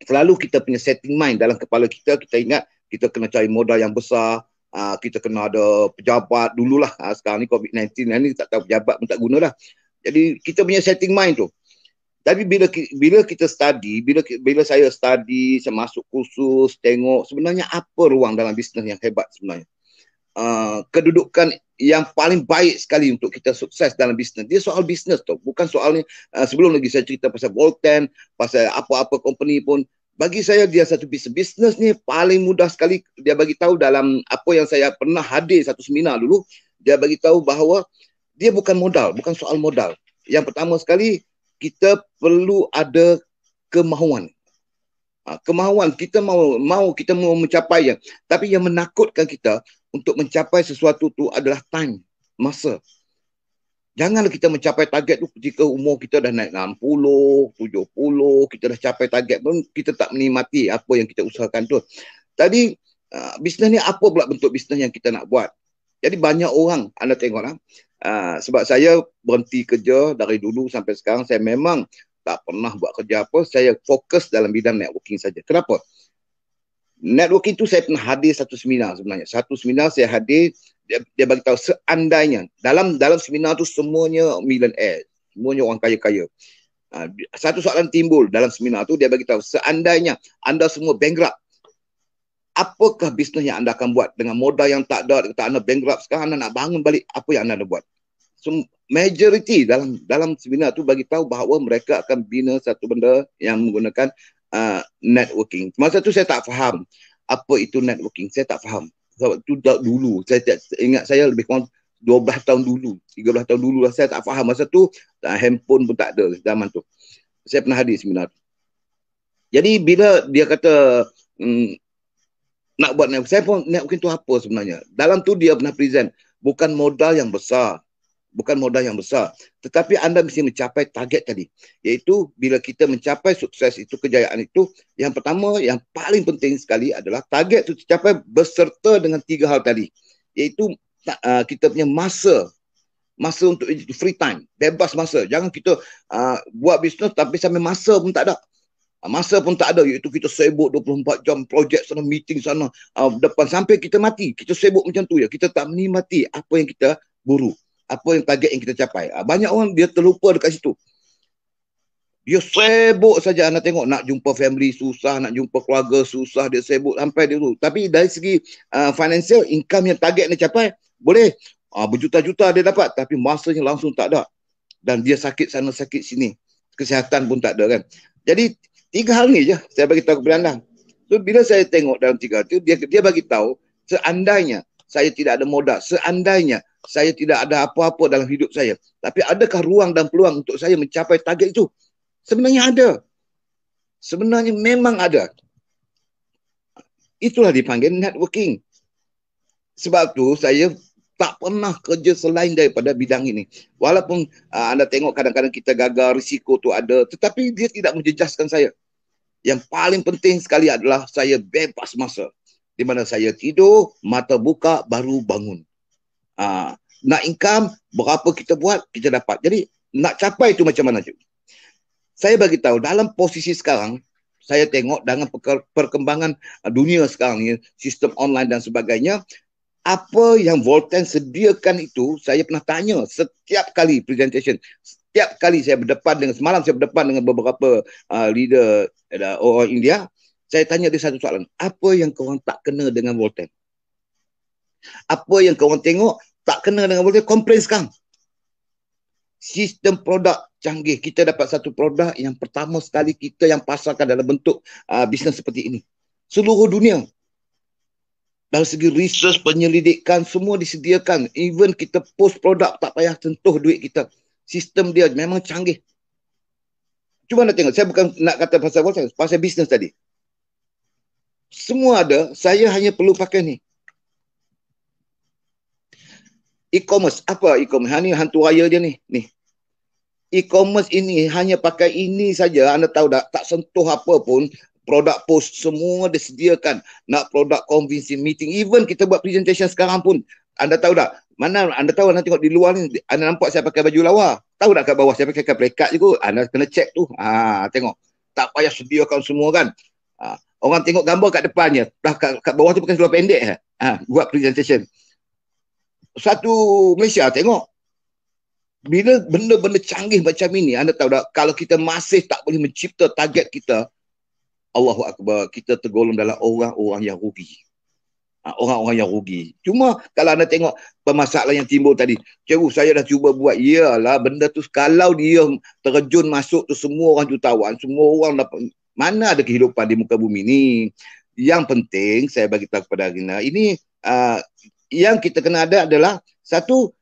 selalu kita punya setting mind dalam kepala kita, kita ingat kita kena cari modal yang besar, kita kena ada pejabat dululah. Sekarang ni COVID-19 ni tak tahu pejabat pun tak guna dah. Jadi kita punya setting mind tu. Tapi bila kita study, bila saya study, saya masuk kursus, tengok sebenarnya apa ruang dalam bisnes yang hebat sebenarnya. Kedudukan yang paling baik sekali untuk kita sukses dalam bisnes. Dia soal bisnes tu, bukan soal ni. Sebelum lagi saya cerita pasal Volten, pasal apa-apa company pun, bagi saya dia satu bisnes ni paling mudah sekali. Dia bagi tahu dalam apa yang saya pernah hadir satu seminar dulu, dia bagi tahu bahawa dia bukan modal, bukan soal modal. Yang pertama sekali, kita perlu ada kemahuan. Kemahuan, kita kita mau mencapai yang, tapi yang menakutkan kita untuk mencapai sesuatu tu adalah time, masa. Janganlah kita mencapai target tu ketika umur kita dah naik 60, 70, kita dah capai target pun kita tak menikmati apa yang kita usahakan tu. Tadi bisnes ni apa pula bentuk bisnes yang kita nak buat? Jadi banyak orang, anda tengoklah, sebab saya berhenti kerja dari dulu sampai sekarang, saya memang tak pernah buat kerja apa, saya fokus dalam bidang networking saja. Kenapa? Networking tu saya pernah hadir satu seminar sebenarnya. Satu seminar saya hadir, dia bagi tahu seandainya dalam seminar tu semuanya millionaire, semuanya orang kaya-kaya. Satu soalan timbul dalam seminar tu, dia bagi tahu seandainya anda semua bankrupt, apakah bisnes yang anda akan buat dengan modal yang tak ada, kata anda bankrupt sekarang, anda nak bangun balik, apa yang anda nak buat? So, majority dalam seminar tu bagi tahu bahawa mereka akan bina satu benda yang menggunakan networking. Masa tu saya tak faham apa itu networking, saya tak faham. Sebab tu dulu, saya ingat saya lebih kurang 12 tahun dulu, 13 tahun dulu lah, saya tak faham. Masa tu handphone pun tak ada zaman tu. Saya pernah hadir seminar tu. Jadi bila dia kata nak buat networking, saya pun networking tu apa sebenarnya. Dalam tu dia pernah present, bukan modal yang besar. Bukan modal yang besar. Tetapi anda mesti mencapai target tadi. Iaitu bila kita mencapai sukses itu, kejayaan itu, yang pertama, yang paling penting sekali adalah target itu tercapai beserta dengan 3 hal tadi. Iaitu kita punya masa untuk free time, bebas masa. Jangan kita buat bisnes tapi sampai masa pun tak ada. Masa pun tak ada, iaitu kita sibuk 24 jam, projek sana, meeting sana, depan sampai kita mati. Kita sibuk macam tu ya. Kita tak menikmati apa yang kita buru, apa yang target yang kita capai. Banyak orang dia terlupa dekat situ. Dia sibuk saja, anda tengok nak jumpa family susah, nak jumpa keluarga susah, dia sibuk sampai dia tu. Tapi dari segi financial, income yang target dia capai, boleh berjuta-juta dia dapat, tapi masanya langsung tak ada. Dan dia sakit sana, sakit sini. Kesihatan pun tak ada kan. Jadi 3 hal ni je saya bagi tahu kepada anda. So bila saya tengok dalam 3 hal tu, dia bagi tahu seandainya saya tidak ada modal, seandainya saya tidak ada apa-apa dalam hidup saya, tapi adakah ruang dan peluang untuk saya mencapai target itu? Sebenarnya ada. Sebenarnya memang ada. Itulah dipanggil networking. Sebab tu saya tak pernah kerja selain daripada bidang ini. Walaupun anda tengok kadang-kadang kita gagal, risiko tu ada, tetapi dia tidak menjejaskan saya. Yang paling penting sekali adalah saya bebas masa. Di mana saya tidur, mata buka, baru bangun. Nak income, berapa kita buat, kita dapat. Jadi nak capai itu macam mana? Saya bagi tahu dalam posisi sekarang, saya tengok dengan perkembangan dunia sekarang ni, sistem online dan sebagainya, apa yang Volten sediakan itu, saya pernah tanya setiap kali presentation, setiap kali saya berdepan dengan, semalam saya berdepan dengan beberapa leader orang India, saya tanya dia satu soalan, apa yang korang tak kena dengan Volten? Apa yang korang tengok tak kena dengan Volten? Komplain sekarang. Sistem produk canggih. Kita dapat satu produk yang pertama sekali kita yang pasarkan dalam bentuk bisnes seperti ini. Seluruh dunia. Dari segi research, penyelidikan, semua disediakan. Even kita post produk, tak payah sentuh duit kita. Sistem dia memang canggih. Cuba nak tengok. Saya bukan nak kata pasal Volten, pasal bisnes tadi. Semua ada. Saya hanya perlu pakai ni. E-commerce. Apa e-commerce? Ini hantu raya dia ni. E-commerce ini hanya pakai ini saja. Anda tahu tak? Tak sentuh apa pun. Produk post semua disediakan. Nak produk convincing meeting. Even kita buat presentation sekarang pun. Anda tahu tak? Mana anda tahu, anda tengok di luar ni. Anda nampak saya pakai baju lawa. Tahu tak kat bawah saya pakai play card je kot. Anda kena check tu. Tengok. tak payah sediakan semua kan. Orang tengok gambar kat depannya, kat bawah tu pakai seluar pendek buat presentation. Satu Malaysia tengok, bila benda-benda canggih macam ini, anda tahu tak, kalau kita masih tak boleh mencipta target kita, Allahu Akbar, kita tergolong dalam orang-orang yang rugi. Orang-orang yang rugi. Cuma kalau anda tengok permasalahan yang timbul tadi, cikgu saya dah cuba buat, iyalah benda tu kalau dia terjun masuk tu semua orang jutawan, semua orang dapat, mana ada kehidupan di muka bumi ni. Yang penting saya bagi tahu kepada Arina, ini yang kita kena ada adalah satu,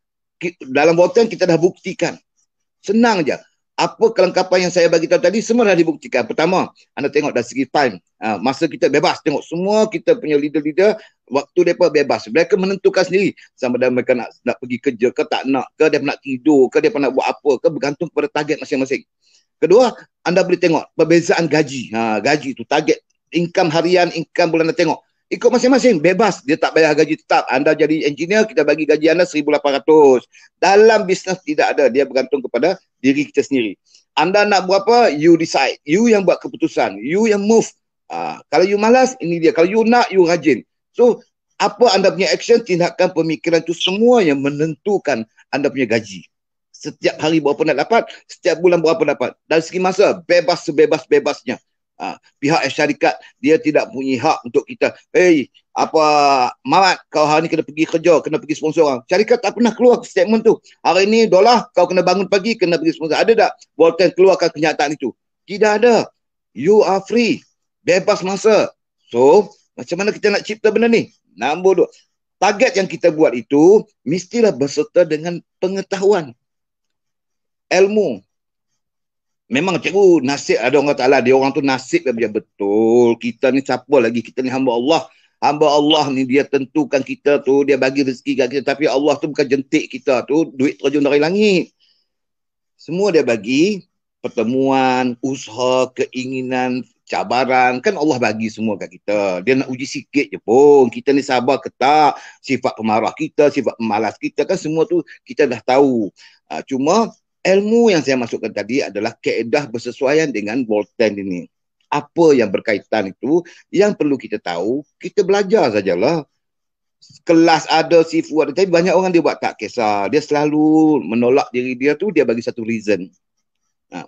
dalam Volten kita dah buktikan. Senang je. Apa kelengkapan yang saya bagi tahu tadi semua dah dibuktikan. Pertama, anda tengok dari segi time, masa kita bebas. Tengok semua kita punya leader-leader, waktu mereka bebas. Mereka menentukan sendiri sama ada mereka nak pergi kerja ke tak nak, ke dia nak tidur, ke dia nak buat apa, ke bergantung pada target masing-masing. Kedua, anda boleh tengok perbezaan gaji. Gaji tu target, income harian, income bulan, anda tengok. Ikut masing-masing, bebas. Dia tak bayar gaji tetap. Anda jadi engineer, kita bagi gaji anda 1,800. Dalam bisnes tidak ada. Dia bergantung kepada diri kita sendiri. Anda nak berapa, you decide. You yang buat keputusan. You yang move. Kalau you malas, ini dia. Kalau you nak, you rajin. So, apa anda punya action, tindakan, pemikiran tu semua yang menentukan anda punya gaji. Setiap hari berapa nak dapat, setiap bulan berapa dapat. Dari segi masa, bebas sebebas-bebasnya. Pihak syarikat dia tidak punya hak untuk kita, Mamat, kau hari ni kena pergi kerja, kena pergi sponsor orang. Syarikat tak pernah keluar statement tu. Hari ni dolar kau kena bangun pagi, kena pergi sponsor. Ada tak Volten keluarkan kenyataan itu? Tidak ada. You are free, bebas masa. So macam mana kita nak cipta benda ni? Nombor 2, target yang kita buat itu mestilah berserta dengan pengetahuan, ilmu. Memang cikgu nasib ada orang Ta'ala, dia orang tu nasib dia betul. Kita ni siapa lagi? Kita ni hamba Allah. Hamba Allah ni dia tentukan kita tu, dia bagi rezeki kat kita. Tapi Allah tu bukan jentik kita tu, duit terjun dari langit. Semua dia bagi, pertemuan, usaha, keinginan, cabaran. Kan Allah bagi semua kat kita. Dia nak uji sikit je pun. Kita ni sabar ke tak? Sifat pemarah kita, sifat pemalas kita, kan semua tu kita dah tahu. Cuma ilmu yang saya masukkan tadi adalah kaedah bersesuaian dengan Volten ini. Apa yang berkaitan itu, yang perlu kita tahu, kita belajar sajalah. Kelas ada, sifu ada, tapi banyak orang dia buat tak kisah. Dia selalu menolak diri dia tu, dia bagi satu reason.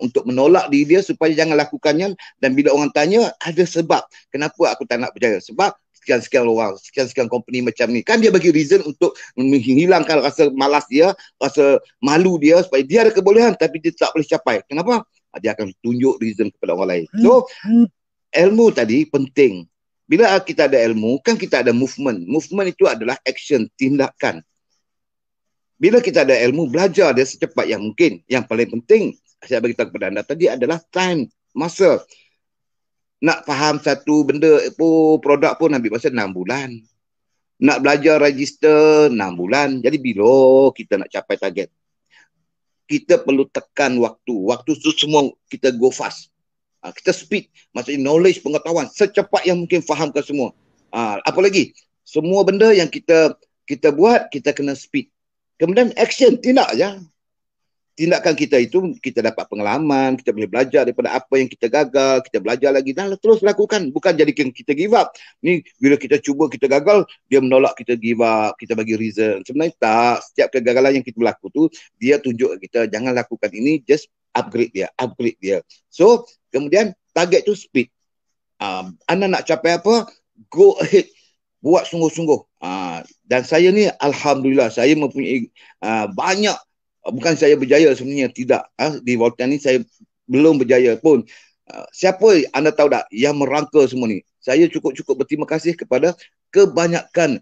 Untuk menolak diri dia supaya jangan lakukannya, dan bila orang tanya, ada sebab. Kenapa aku tak nak berjaya? Sebab sekian-sekian orang, sekian-sekian company macam ni. Kan dia bagi reason untuk menghilangkan rasa malas dia, rasa malu dia, supaya dia ada kebolehan tapi dia tak boleh capai. Kenapa? Dia akan tunjuk reason kepada orang lain. So, ilmu tadi penting. Bila kita ada ilmu, kan kita ada movement. Movement itu adalah action, tindakan. Bila kita ada ilmu, belajar dia secepat yang mungkin. Yang paling penting, saya beritahu kepada anda tadi adalah time, masa. Nak faham satu benda pun, produk pun ambil masa 6 bulan. Nak belajar register 6 bulan. Jadi bila kita nak capai target, kita perlu tekan waktu. Waktu tu semua kita go fast. Kita speed. Maksudnya knowledge, pengetahuan. Secepat yang mungkin fahamkan semua. Apa lagi? Semua benda yang kita buat, kita kena speed. Kemudian action, tindak je. Tindakan kita itu, kita dapat pengalaman, kita boleh belajar daripada apa yang kita gagal, kita belajar lagi dan terus lakukan. Bukan jadikan kita give up. Ni bila kita cuba, kita gagal, dia menolak, kita give up, kita bagi reason. Sebenarnya tak. Setiap kegagalan yang kita berlaku tu, dia tunjuk kita, jangan lakukan ini, just upgrade dia. So, kemudian target tu speed. Anda nak capai apa? Go ahead. Buat sungguh-sungguh. Dan saya ni, Alhamdulillah, saya mempunyai banyak. Bukan saya berjaya sebenarnya, tidak. Di Volten ni saya belum berjaya pun. Siapa anda tahu tak yang merangka semua ni? Saya cukup-cukup berterima kasih kepada kebanyakan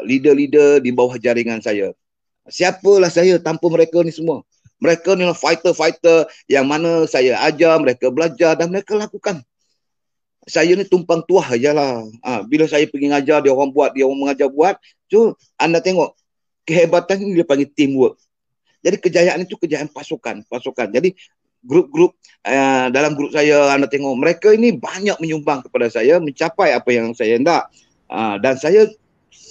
leader-leader di bawah jaringan saya. Siapalah saya tanpa mereka ni semua. Mereka ni fighter-fighter yang mana saya ajar, mereka belajar dan mereka lakukan. Saya ni tumpang tuah je lah. Bila saya pergi ngajar, dia orang buat, dia orang mengajar buat. So, anda tengok, kehebatan ni dia panggil teamwork. Jadi kejayaan itu kejayaan pasukan. Jadi grup-grup dalam grup saya, anda tengok mereka ini banyak menyumbang kepada saya mencapai apa yang saya nak. Dan saya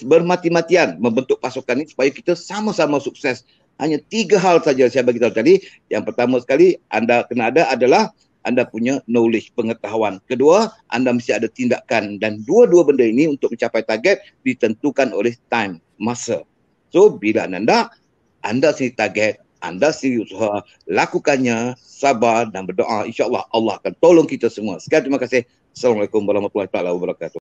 bermati-matian membentuk pasukan ini supaya kita sama-sama sukses. Hanya 3 hal saja saya bagi tahu tadi. Yang pertama sekali anda kena ada adalah anda punya knowledge, pengetahuan. Kedua, anda mesti ada tindakan, dan dua-dua benda ini untuk mencapai target ditentukan oleh time, masa. So, bila anda nak, anda sendiri target, anda sendiri usaha, lakukannya, sabar dan berdoa. InsyaAllah Allah akan tolong kita semua. Sekian, terima kasih. Assalamualaikum warahmatullahi wabarakatuh.